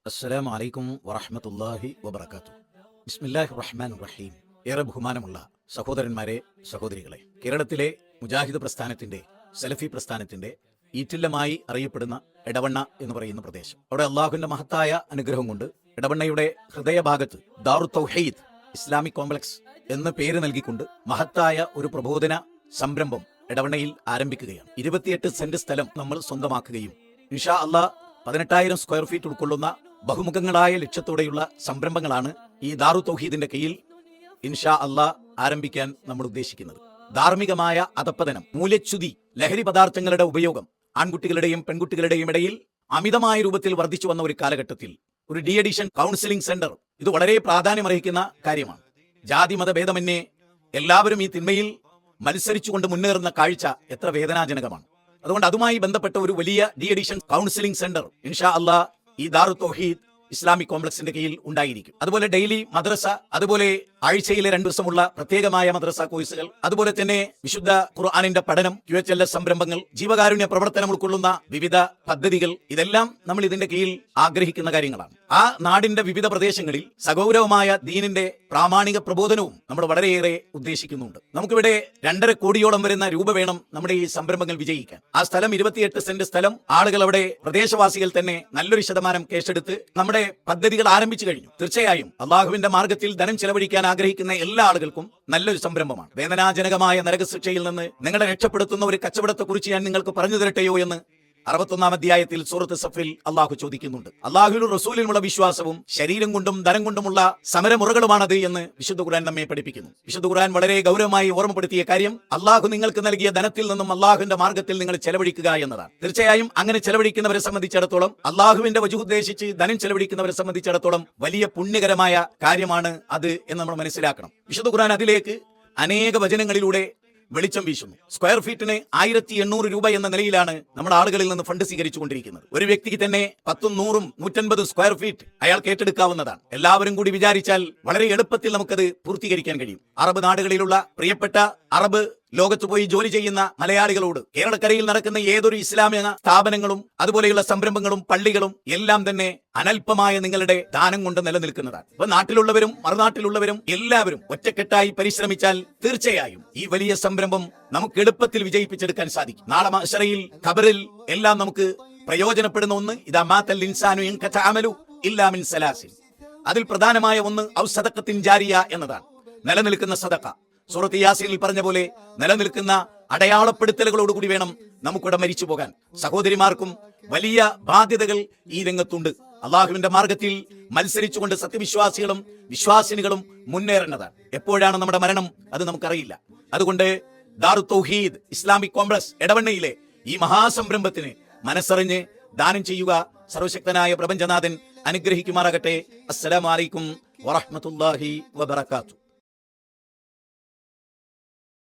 അസ്സലാമു അലൈക്കും വറഹ്മത്തുള്ളാഹി വബറകാതുഹു. ബിസ്മില്ലാഹിർ റഹ്മാനിർ റഹീം. ഏറെ ബഹുമാനമുള്ള സഹോദരന്മാരെ, സഹോദരികളെ, കേരളത്തിലെ മുജാഹിദ് പ്രസ്ഥാനത്തിന്റെ, സലഫി പ്രസ്ഥാനത്തിന്റെ ഈറ്റില്ലമായി അറിയപ്പെടുന്ന എടവണ്ണ എന്ന് പറയുന്ന പ്രദേശം, അവിടെ അള്ളാഹുവിന്റെ മഹത്തായ അനുഗ്രഹം കൊണ്ട് എടവണ്ണയുടെ ഹൃദയഭാഗത്ത് ദാറു തൗഹീദ് ഇസ്ലാമിക് കോംപ്ലക്സ് എന്ന് പേര് നൽകിക്കൊണ്ട് മഹത്തായ ഒരു പ്രബോധന സംരംഭം എടവണ്ണയിൽ ആരംഭിക്കുകയാണ്. 28 സെന്റ് സ്ഥലം നമ്മൾ സ്വന്തമാക്കുകയും ഇൻഷാ അള്ളാഹ് 18,000 സ്ക്വയർ ഫീറ്റ് ഉൾക്കൊള്ളുന്ന ബഹുമുഖങ്ങളായ ലക്ഷ്യത്തോടെയുള്ള സംരംഭങ്ങളാണ് ഈ ദാറു തൗഹീദിന്റെ കീഴിൽ ഇൻഷാ അള്ളാഹ് ആരംഭിക്കാൻ നമ്മൾ ഉദ്ദേശിക്കുന്നത്. ധാർമ്മികമായ അധപ്പതനം, മൂല്യച്യുതി, ലഹരി പദാർത്ഥങ്ങളുടെ ഉപയോഗം ആൺകുട്ടികളുടെയും പെൺകുട്ടികളുടെയും ഇടയിൽ അമിതമായ രൂപത്തിൽ വർദ്ധിച്ചു വന്ന ഒരു കാലഘട്ടത്തിൽ ഒരു ഡി അഡിഷൻ കൗൺസിലിംഗ് സെന്റർ ഇത് വളരെ പ്രാധാന്യമർഹിക്കുന്ന കാര്യമാണ്. ജാതി മതഭേദമന്യേ എല്ലാവരും ഈ തിന്മയിൽ മത്സരിച്ചുകൊണ്ട് മുന്നേറുന്ന കാഴ്ച എത്ര വേദനാജനകമാണ്. അതുകൊണ്ട് അതുമായി ബന്ധപ്പെട്ട ഒരു വലിയ ഡി അഡിഷൻ കൗൺസിലിംഗ് സെന്റർ ഇൻഷാ അള്ളാഹ് ഈ ദാറു തൗഹീദ് ഇസ്ലാമിക് കോംപ്ലക്സിന്റെ കീഴിൽ ഉണ്ടായിരിക്കും. അതുപോലെ ഡെയിലി മദ്രസ, അതുപോലെ ആഴ്ചയിലെ 2 ദിവസമുള്ള പ്രത്യേകമായ മദ്രസ കോഴ്സുകൾ, അതുപോലെ തന്നെ വിശുദ്ധ ഖുർആനിന്റെ പഠനം, QHLS സംരംഭങ്ങൾ, ജീവകാരുണ്യ പ്രവർത്തനം ഉൾക്കൊള്ളുന്ന വിവിധ പദ്ധതികൾ, ഇതെല്ലാം നമ്മൾ ഇതിന്റെ കീഴിൽ ആഗ്രഹിക്കുന്ന കാര്യങ്ങളാണ്. ആ നാടിന്റെ വിവിധ പ്രദേശങ്ങളിൽ സഗൗരവമായ ദീനിന്റെ പ്രാമാണിക പ്രബോധനവും നമ്മൾ വളരെയേറെ ഉദ്ദേശിക്കുന്നുണ്ട്. നമുക്കിവിടെ 2.5 കോടിയോളം വരുന്ന രൂപ വേണം നമ്മുടെ ഈ സംരംഭങ്ങൾ വിജയിക്കാൻ. ആ സ്ഥലം 28 സെന്റ് സ്ഥലം, ആളുകൾ അവിടെ പ്രദേശവാസികൾ തന്നെ നല്ലൊരു ശതമാനം കേസെടുത്ത് നമ്മുടെ പദ്ധതികൾ ആരംഭിച്ചു കഴിഞ്ഞു. തീർച്ചയായും അള്ളാഹുവിന്റെ മാർഗത്തിൽ ധനം ചെലവഴിക്കാൻ ആഗ്രഹിക്കുന്ന എല്ലാ ആളുകൾക്കും നല്ലൊരു സംരംഭമാണ്. വേദനാജനകമായ നരകശിക്ഷയിൽ നിന്ന് നിങ്ങളെ രക്ഷപ്പെടുത്തുന്ന ഒരു കച്ചവടത്തെക്കുറിച്ച് ഞാൻ നിങ്ങൾക്ക് പറഞ്ഞു തരട്ടെയോ എന്ന് 61-ാം അധ്യായത്തിൽ സൂറത്ത് സഫിൽ അള്ളാഹു ചോദിക്കുന്നുണ്ട്. അള്ളാഹുവിലും റസൂലിനുമുള്ള വിശ്വാസവും ശരീരം കൊണ്ടും ധനം കൊണ്ടുമുള്ള സമരമുറകളുമാണത് എന്ന് വിശുദ്ധ ഖുർആൻ നമ്മെ പഠിപ്പിക്കുന്നു. വിശുദ്ധ ഖുർആൻ വളരെ ഗൗരവമായി ഓർമ്മപ്പെടുത്തിയ കാര്യം അള്ളാഹു നിങ്ങൾക്ക് നൽകിയ ധനത്തിൽ നിന്നും അള്ളാഹുവിന്റെ മാർഗത്തിൽ നിങ്ങൾ ചെലവഴിക്കുക എന്നതാണ്. തീർച്ചയായും അങ്ങനെ ചെലവഴിക്കുന്നവരെ സംബന്ധിച്ചിടത്തോളം, അള്ളാഹുവിന്റെ വജൂഹ് ഉദ്ദേശിച്ച് ധനം ചെലവഴിക്കുന്നവരെ സംബന്ധിച്ചിടത്തോളം വലിയ പുണ്യകരമായ കാര്യമാണ് അത് എന്ന് നമ്മൾ മനസ്സിലാക്കണം. വിശുദ്ധ ഖുർആൻ അതിലേക്ക് അനേക വചനങ്ങളിലൂടെ വെളിച്ചം വീശുന്നു. സ്ക്വയർ ഫീറ്റിന് 1800 രൂപ എന്ന നിലയിലാണ് നമ്മുടെ ആളുകളിൽ നിന്ന് ഫണ്ട് സ്വീകരിച്ചുകൊണ്ടിരിക്കുന്നത്. ഒരു വ്യക്തിക്ക് തന്നെ 10, 100, 150 സ്ക്വയർ ഫീറ്റ് അയാൾക്ക് ഏറ്റെടുക്കാവുന്നതാണ്. എല്ലാവരും കൂടി വിചാരിച്ചാൽ വളരെ എളുപ്പത്തിൽ നമുക്കത് പൂർത്തീകരിക്കാൻ കഴിയും. അറബ് നാടുകളിലുള്ള പ്രിയപ്പെട്ട അറബ് ലോകത്ത് പോയി ജോലി ചെയ്യുന്ന മലയാളികളോട് കേരളക്കരയിൽ നടക്കുന്ന ഏതൊരു ഇസ്ലാമിക സ്ഥാപനങ്ങളും അതുപോലെയുള്ള സംരംഭങ്ങളും പള്ളികളും എല്ലാം തന്നെ അനൽപമായ നിങ്ങളുടെ ദാനം കൊണ്ട് നിലനിൽക്കുന്നതാണ്. ഇപ്പൊ നാട്ടിലുള്ളവരും മറുനാട്ടിലുള്ളവരും എല്ലാവരും ഒറ്റക്കെട്ടായി പരിശ്രമിച്ചാൽ തീർച്ചയായും ഈ വലിയ സംരംഭം നമുക്ക് എളുപ്പത്തിൽ വിജയിപ്പിച്ചെടുക്കാൻ സാധിക്കും. നാളെ മഹ്ശറയിൽ, ഖബറിൽ എല്ലാം നമുക്ക് പ്രയോജനപ്പെടുന്ന ഒന്ന്, ഇദാ മാതൽ ഇൻസാനു ഇൻഖത അമലു ഇല്ലാ മിൻ സലാസിൻ. അതിൽ പ്രധാനമായ ഒന്ന് ഔ സദഖത്തിൻ ജാരിയ എന്നതാണ്. നിലനിൽക്കുന്ന സദഖ. സൂറത്ത് യാസീനിൽ പറഞ്ഞ പോലെ നിലനിൽക്കുന്ന അടയാളപ്പെടുത്തലുകളോടുകൂടി വേണം നമുക്കിവിടെ മരിച്ചു പോകാൻ. സഹോദരിമാർക്കും വലിയ ബാധ്യതകൾ ഈ രംഗത്തുണ്ട്. അള്ളാഹുവിന്റെ മാർഗത്തിൽ മത്സരിച്ചുകൊണ്ട് സത്യവിശ്വാസികളും വിശ്വാസിനികളും മുന്നേറേണ്ടതാണ്. എപ്പോഴാണ് നമ്മുടെ മരണം അത് നമുക്കറിയില്ല. അതുകൊണ്ട് ദാറു തൗഹീദ് ഇസ്ലാമിക് കോംപ്ലക്സ് എടവണ്ണയിലെ ഈ മഹാസംരംഭത്തിന് മനസ്സറിഞ്ഞ് ദാനം ചെയ്യുക. സർവശക്തനായ പ്രപഞ്ചനാഥൻ അനുഗ്രഹിക്കുമാറാകട്ടെ. അസ്സലാമു അലൈക്കും വറഹ്മത്തുള്ളാഹി വബറകാതുഹു.